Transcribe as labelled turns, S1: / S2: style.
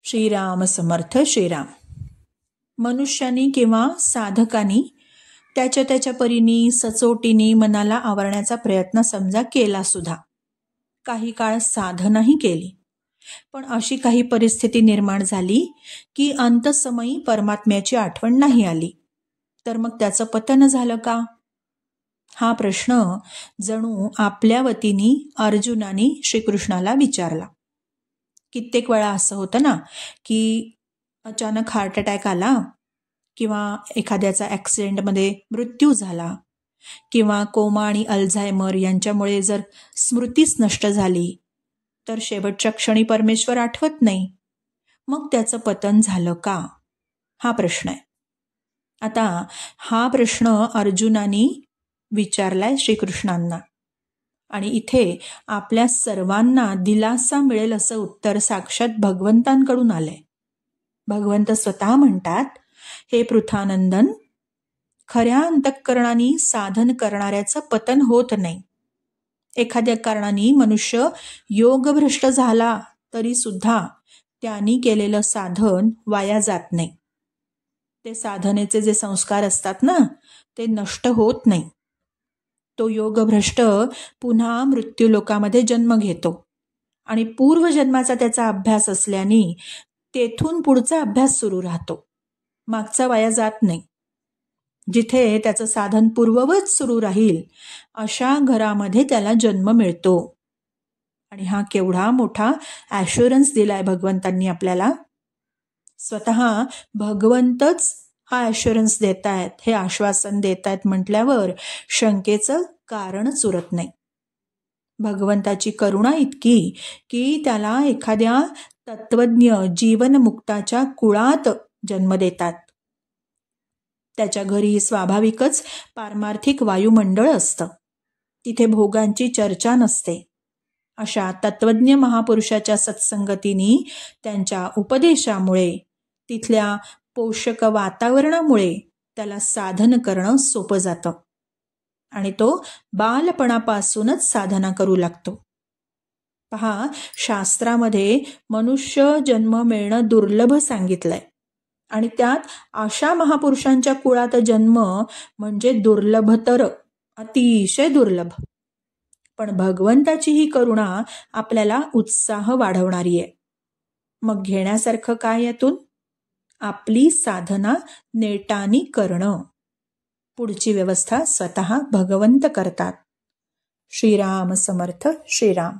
S1: श्रीराम समर्थ श्रीराम. मनुष्यानी किंवा साधकानी त्याच्या त्याच्या परीने सचोटीने मनाला आवरण्याचा प्रयत्न समजा केला सुद्धा, काही काळ साधनाही केली, पण अशी काही परिस्थिती निर्माण झाली की अंतसमयी परमात्म्याची आठवण नाही आली, तर मग त्याचं पतन झालं का? हा प्रश्न जणू आपल्या वतीने अर्जुनाने श्रीकृष्णाला विचारला. कित्येक वेळा असं होतं ना की अचानक हार्ट अटॅक आला, किंवा एखाद्याचा ॲक्सिडेंटमध्ये मृत्यू झाला, किंवा कोमा आणि अल्झायमर यांच्यामुळे जर स्मृतीच नष्ट झाली, तर शेवटच्या क्षणी परमेश्वर आठवत नाही. मग त्याचं पतन झालं का? हा प्रश्न आहे. आता हा प्रश्न अर्जुनाने विचारलाय श्रीकृष्णांना, आणि इथे आपल्या सर्वांना दिलासा मिळेल असं उत्तर साक्षात भगवंतांकडून आलंय. भगवंत स्वतः म्हणतात, हे पृथानंदन, खऱ्या अंतःकरणाने साधन करणाऱ्याचं पतन होत नाही. एखाद्या कारणाने मनुष्य योगभ्रष्ट झाला तरी सुद्धा त्यांनी केलेलं साधन वाया जात नाही. ते साधनेचे जे संस्कार असतात ना, ते नष्ट होत नाही. तो योगभ्रष्ट पुन्हा मृत्यूलोकामध्ये जन्म घेतो, आणि पूर्वजन्माचा त्याचा अभ्यास असल्याने तेथून पुढचा अभ्यास सुरू राहतो. मागचा वाया जात नाही. जिथे त्याचं साधन पूर्ववत सुरू राहील अशा घरामध्ये त्याला जन्म मिळतो. आणि हा केवढा मोठा ॲश्युरन्स दिलाय भगवंतांनी आपल्याला. स्वतः भगवंतच हा ॲश्युरन्स देत आहेत, हे आश्वासन देत आहेत म्हटल्यावर शंकेचं कारणच उरत नाही. भगवंताची करुणा इतकी की त्याला एखाद्या तत्वज्ञ जीवनमुक्ताच्या कुळात जन्म देतात. त्याच्या घरी स्वाभाविकच पारमार्थिक वायुमंडळ असतं, तिथे भोगांची चर्चा नसते. अशा तत्वज्ञ महापुरुषाच्या सत्संगतीने, त्यांच्या उपदेशामुळे, तिथल्या पोषक वातावरणामुळे त्याला साधन करणं सोपं जातं, आणि तो बालपणापासूनच साधना करू लागतो. पहा, शास्त्रामध्ये मनुष्य जन्म मिळणं दुर्लभ सांगितलंय, आणि त्यात अशा महापुरुषांच्या कुळात जन्म म्हणजे दुर्लभतर, अतिशय दुर्लभ. पण भगवंताची ही करुणा आपल्याला उत्साह वाढवणारी आहे. मग घेण्यासारखं काय यातून? आपली साधना नेटानी करणं. पुढची व्यवस्था स्वतः भगवंत करतात. श्रीराम समर्थ श्रीराम.